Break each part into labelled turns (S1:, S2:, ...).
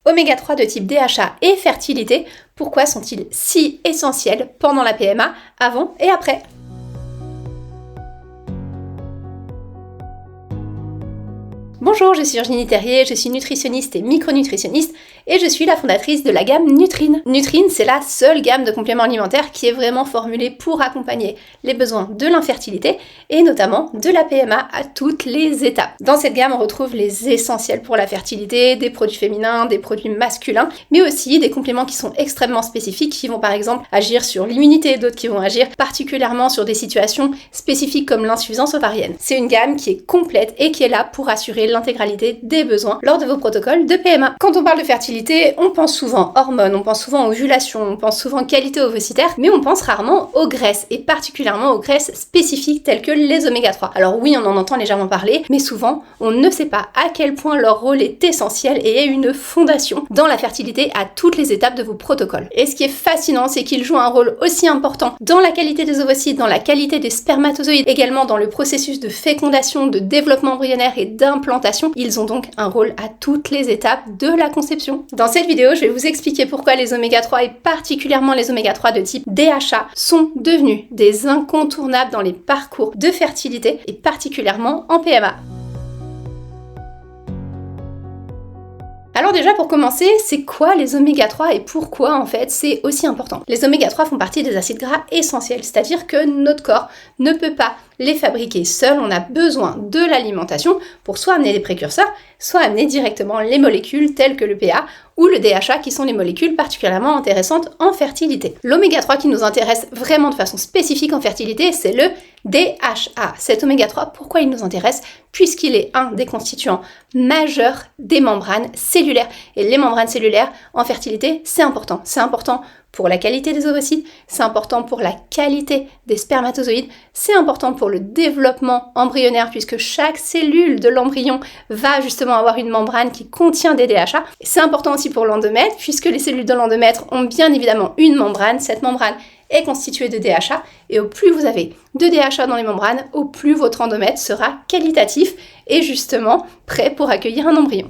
S1: Oméga 3 de type DHA et fertilité, pourquoi sont-ils si essentiels pendant la PMA, avant et après ? Bonjour, je suis Virginie Terrier, je suis nutritionniste et micronutritionniste et je suis la fondatrice de la gamme Nutrine. Nutrine, c'est la seule gamme de compléments alimentaires qui est vraiment formulée pour accompagner les besoins de l'infertilité et notamment de la PMA à toutes les étapes. Dans cette gamme, on retrouve les essentiels pour la fertilité, des produits féminins, des produits masculins, mais aussi des compléments qui sont extrêmement spécifiques, qui vont par exemple agir sur l'immunité, d'autres qui vont agir particulièrement sur des situations spécifiques comme l'insuffisance ovarienne. C'est une gamme qui est complète et qui est là pour assurer l'intégralité des besoins lors de vos protocoles de PMA. Quand on parle de fertilité, on pense souvent hormones, on pense souvent ovulation, on pense souvent qualité ovocitaire, mais on pense rarement aux graisses, et particulièrement aux graisses spécifiques telles que les oméga 3. Alors oui, on en entend légèrement parler, mais souvent, on ne sait pas à quel point leur rôle est essentiel et est une fondation dans la fertilité à toutes les étapes de vos protocoles. Et ce qui est fascinant, c'est qu'ils jouent un rôle aussi important dans la qualité des ovocytes, dans la qualité des spermatozoïdes, également dans le processus de fécondation, de développement embryonnaire et d'implantation. Ils ont donc un rôle à toutes les étapes de la conception. Dans cette vidéo, je vais vous expliquer pourquoi les oméga 3 et particulièrement les oméga 3 de type DHA sont devenus des incontournables dans les parcours de fertilité et particulièrement en PMA. Alors déjà pour commencer, c'est quoi les oméga 3 et pourquoi en fait c'est aussi important ? Les oméga 3 font partie des acides gras essentiels, c'est-à-dire que notre corps ne peut pas les fabriquer seul, on a besoin de l'alimentation pour soit amener des précurseurs, soit amener directement les molécules telles que le PA ou le DHA qui sont les molécules particulièrement intéressantes en fertilité. L'oméga 3 qui nous intéresse vraiment de façon spécifique en fertilité, c'est le DHA. Cet oméga 3, pourquoi il nous intéresse ? Puisqu'il est un des constituants majeurs des membranes cellulaires. Et les membranes cellulaires en fertilité, c'est important. C'est important pour la qualité des ovocytes, c'est important pour la qualité des spermatozoïdes, c'est important pour le développement embryonnaire puisque chaque cellule de l'embryon va justement avoir une membrane qui contient des DHA. C'est important aussi pour l'endomètre puisque les cellules de l'endomètre ont bien évidemment une membrane. Cette membrane est constituée de DHA et au plus vous avez de DHA dans les membranes, au plus votre endomètre sera qualitatif et justement prêt pour accueillir un embryon.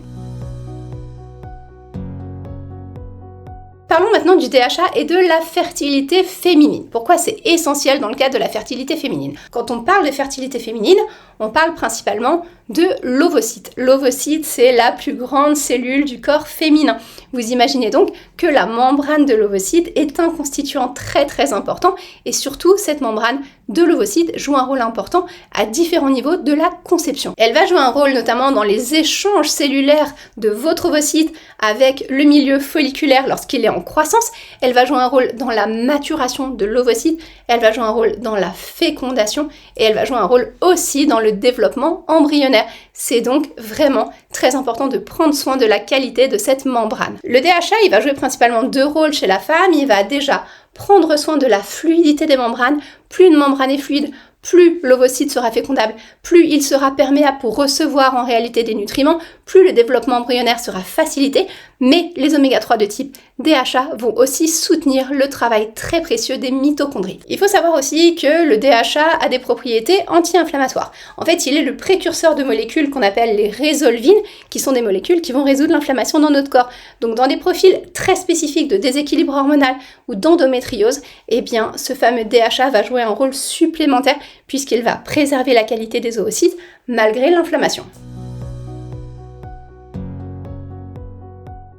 S1: Parlons maintenant du DHA et de la fertilité féminine. Pourquoi c'est essentiel dans le cadre de la fertilité féminine ? Quand on parle de fertilité féminine, on parle principalement de l'ovocyte. L'ovocyte, c'est la plus grande cellule du corps féminin. Vous imaginez donc que la membrane de l'ovocyte est un constituant très très important et surtout cette membrane de l'ovocyte joue un rôle important à différents niveaux de la conception. Elle va jouer un rôle notamment dans les échanges cellulaires de votre ovocyte avec le milieu folliculaire lorsqu'il est en croissance. Elle va jouer un rôle dans la maturation de l'ovocyte. Elle va jouer un rôle dans la fécondation et elle va jouer un rôle aussi dans le développement embryonnaire. C'est donc vraiment très important de prendre soin de la qualité de cette membrane. Le DHA, il va jouer principalement deux rôles chez la femme. Il va déjà prendre soin de la fluidité des membranes. Plus une membrane est fluide, plus l'ovocyte sera fécondable, plus il sera perméable pour recevoir en réalité des nutriments, plus le développement embryonnaire sera facilité, mais les oméga 3 de type DHA vont aussi soutenir le travail très précieux des mitochondries. Il faut savoir aussi que le DHA a des propriétés anti-inflammatoires. En fait, il est le précurseur de molécules qu'on appelle les résolvines, qui sont des molécules qui vont résoudre l'inflammation dans notre corps. Donc dans des profils très spécifiques de déséquilibre hormonal ou d'endométriose, eh bien ce fameux DHA va jouer un rôle supplémentaire puisqu'il va préserver la qualité des oocytes malgré l'inflammation.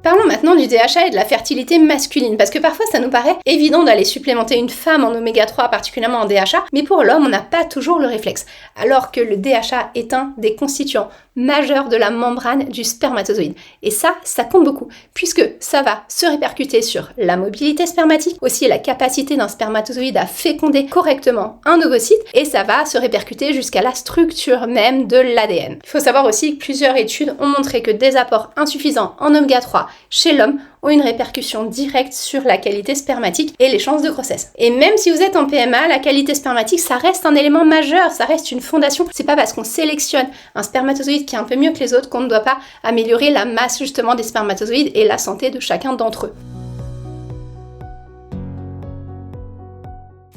S1: Parlons maintenant du DHA et de la fertilité masculine, parce que parfois ça nous paraît évident d'aller supplémenter une femme en oméga 3, particulièrement en DHA, mais pour l'homme, on n'a pas toujours le réflexe, alors que le DHA est un des constituants majeurs de la membrane du spermatozoïde. Et ça compte beaucoup, puisque ça va se répercuter sur la mobilité spermatique, aussi la capacité d'un spermatozoïde à féconder correctement un ovocyte, et ça va se répercuter jusqu'à la structure même de l'ADN. Il faut savoir aussi que plusieurs études ont montré que des apports insuffisants en oméga 3 chez l'homme ont une répercussion directe sur la qualité spermatique et les chances de grossesse. Et même si vous êtes en PMA, la qualité spermatique, ça reste un élément majeur, ça reste une fondation. C'est pas parce qu'on sélectionne un spermatozoïde qui est un peu mieux que les autres qu'on ne doit pas améliorer la masse justement des spermatozoïdes et la santé de chacun d'entre eux.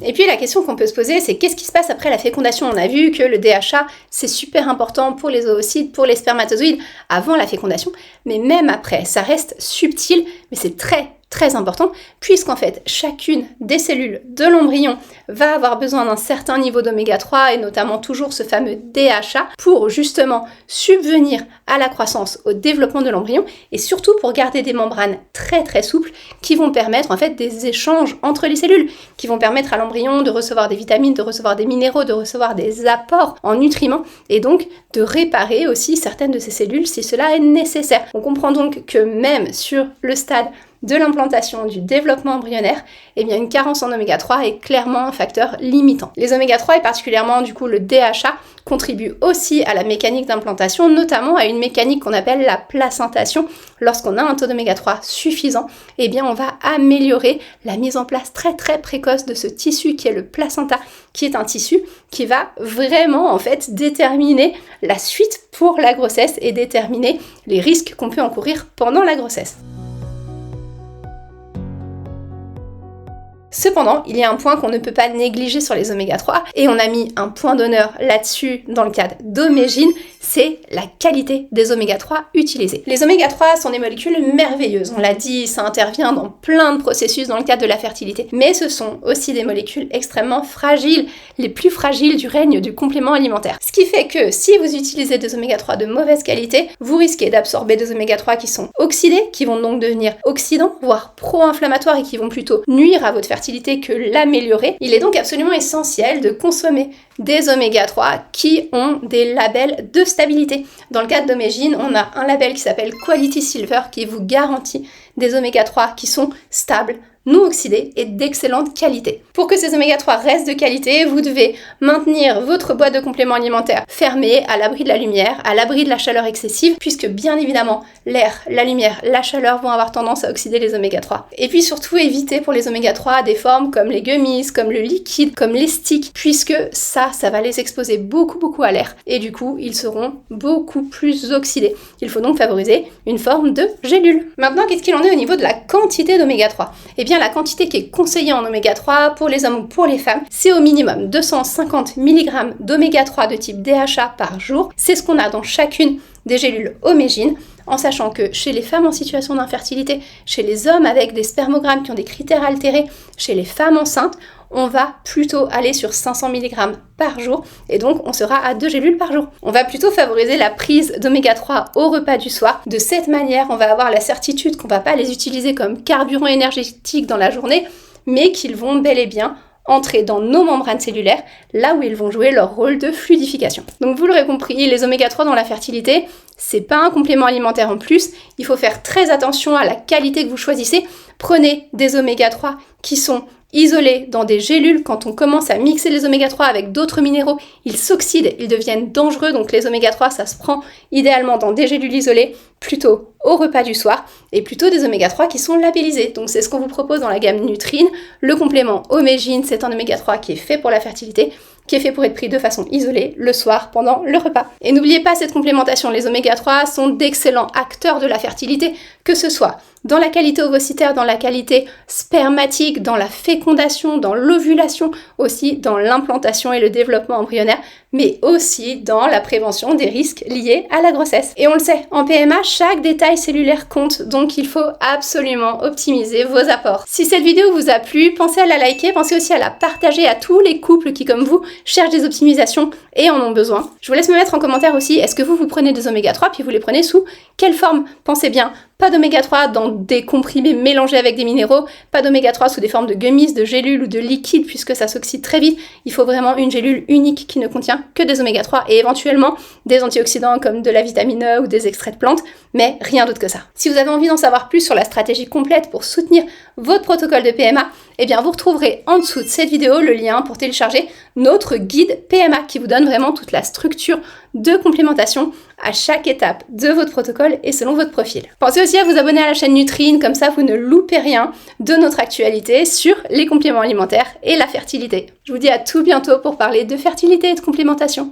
S1: Et puis la question qu'on peut se poser, c'est qu'est-ce qui se passe après la fécondation? On a vu que le DHA, c'est super important pour les oocytes, pour les spermatozoïdes avant la fécondation, mais même après, ça reste subtil, mais c'est très important, puisqu'en fait, chacune des cellules de l'embryon va avoir besoin d'un certain niveau d'oméga 3, et notamment toujours ce fameux DHA, pour justement subvenir à la croissance, au développement de l'embryon, et surtout pour garder des membranes très souples, qui vont permettre en fait des échanges entre les cellules, qui vont permettre à l'embryon de recevoir des vitamines, de recevoir des minéraux, de recevoir des apports en nutriments, et donc de réparer aussi certaines de ces cellules si cela est nécessaire. On comprend donc que même sur le stade de l'implantation, du développement embryonnaire, eh bien une carence en oméga 3 est clairement un facteur limitant. Les oméga 3 et particulièrement du coup le DHA contribuent aussi à la mécanique d'implantation, notamment à une mécanique qu'on appelle la placentation. Lorsqu'on a un taux d'oméga 3 suffisant, eh bien on va améliorer la mise en place très précoce de ce tissu qui est le placenta, qui est un tissu qui va vraiment en fait déterminer la suite pour la grossesse et déterminer les risques qu'on peut encourir pendant la grossesse. Cependant, il y a un point qu'on ne peut pas négliger sur les oméga 3, et on a mis un point d'honneur là-dessus dans le cadre d'Omegine, c'est la qualité des oméga 3 utilisés. Les oméga 3 sont des molécules merveilleuses, on l'a dit, ça intervient dans plein de processus dans le cadre de la fertilité, mais ce sont aussi des molécules extrêmement fragiles, les plus fragiles du règne du complément alimentaire. Ce qui fait que si vous utilisez des oméga 3 de mauvaise qualité, vous risquez d'absorber des oméga 3 qui sont oxydés, qui vont donc devenir oxydants, voire pro-inflammatoires et qui vont plutôt nuire à votre fertilité que l'améliorer. Il est donc absolument essentiel de consommer des oméga 3 qui ont des labels de stabilité. Dans le cadre d'Omegine, on a un label qui s'appelle Quality Silver qui vous garantit des oméga 3 qui sont stables, non oxydés et d'excellente qualité. Pour que ces oméga 3 restent de qualité, vous devez maintenir votre boîte de compléments alimentaires fermée, à l'abri de la lumière, à l'abri de la chaleur excessive, puisque bien évidemment, l'air, la lumière, la chaleur vont avoir tendance à oxyder les oméga 3. Et puis surtout, évitez pour les oméga 3 des formes comme les gummies, comme le liquide, comme les sticks, puisque ça va les exposer beaucoup à l'air, et du coup, ils seront beaucoup plus oxydés. Il faut donc favoriser une forme de gélule. Maintenant, qu'est-ce qu'il en est au niveau de la quantité d'oméga 3? Eh bien, la quantité qui est conseillée en oméga 3 pour les hommes ou pour les femmes, c'est au minimum 250 mg d'oméga 3 de type DHA par jour. C'est ce qu'on a dans chacune des gélules Omegine, en sachant que chez les femmes en situation d'infertilité, chez les hommes avec des spermogrammes qui ont des critères altérés, chez les femmes enceintes, on va plutôt aller sur 500 mg par jour, et donc on sera à 2 gélules par jour. On va plutôt favoriser la prise d'oméga 3 au repas du soir. De cette manière, on va avoir la certitude qu'on ne va pas les utiliser comme carburant énergétique dans la journée, mais qu'ils vont bel et bien entrer dans nos membranes cellulaires, là où ils vont jouer leur rôle de fluidification. Donc vous l'aurez compris, les oméga 3 dans la fertilité, c'est pas un complément alimentaire en plus, il faut faire très attention à la qualité que vous choisissez. Prenez des oméga 3 qui sont isolés dans des gélules. Quand on commence à mixer les oméga 3 avec d'autres minéraux, ils s'oxydent, ils deviennent dangereux, donc les oméga 3, ça se prend idéalement dans des gélules isolées, plutôt au repas du soir, et plutôt des oméga 3 qui sont labellisés. Donc c'est ce qu'on vous propose dans la gamme Nutrine. Le complément Omegine, c'est un oméga 3 qui est fait pour la fertilité, qui est fait pour être pris de façon isolée le soir pendant le repas. Et n'oubliez pas cette complémentation, les oméga 3 sont d'excellents acteurs de la fertilité, que ce soit dans la qualité ovocytaire, dans la qualité spermatique, dans la fécondation, dans l'ovulation, aussi dans l'implantation et le développement embryonnaire, mais aussi dans la prévention des risques liés à la grossesse. Et on le sait, en PMA, chaque détail cellulaire compte, donc il faut absolument optimiser vos apports. Si cette vidéo vous a plu, pensez à la liker, pensez aussi à la partager à tous les couples qui, comme vous, cherchent des optimisations et en ont besoin. Je vous laisse me mettre en commentaire aussi, est-ce que vous prenez des oméga 3, puis vous les prenez sous quelle forme? Pensez bien, pas d'oméga 3 dans des comprimés mélangés avec des minéraux, pas d'oméga 3 sous des formes de gummies, de gélules ou de liquides puisque ça s'oxyde très vite. Il faut vraiment une gélule unique qui ne contient que des oméga 3 et éventuellement des antioxydants comme de la vitamine E ou des extraits de plantes, mais rien d'autre que ça. Si vous avez envie d'en savoir plus sur la stratégie complète pour soutenir votre protocole de PMA, eh bien vous retrouverez en dessous de cette vidéo le lien pour télécharger notre guide PMA qui vous donne vraiment toute la structure de complémentation à chaque étape de votre protocole et selon votre profil. Pensez aussi à vous abonner à la chaîne Nutrine, comme ça vous ne loupez rien de notre actualité sur les compléments alimentaires et la fertilité. Je vous dis à tout bientôt pour parler de fertilité et de complémentation.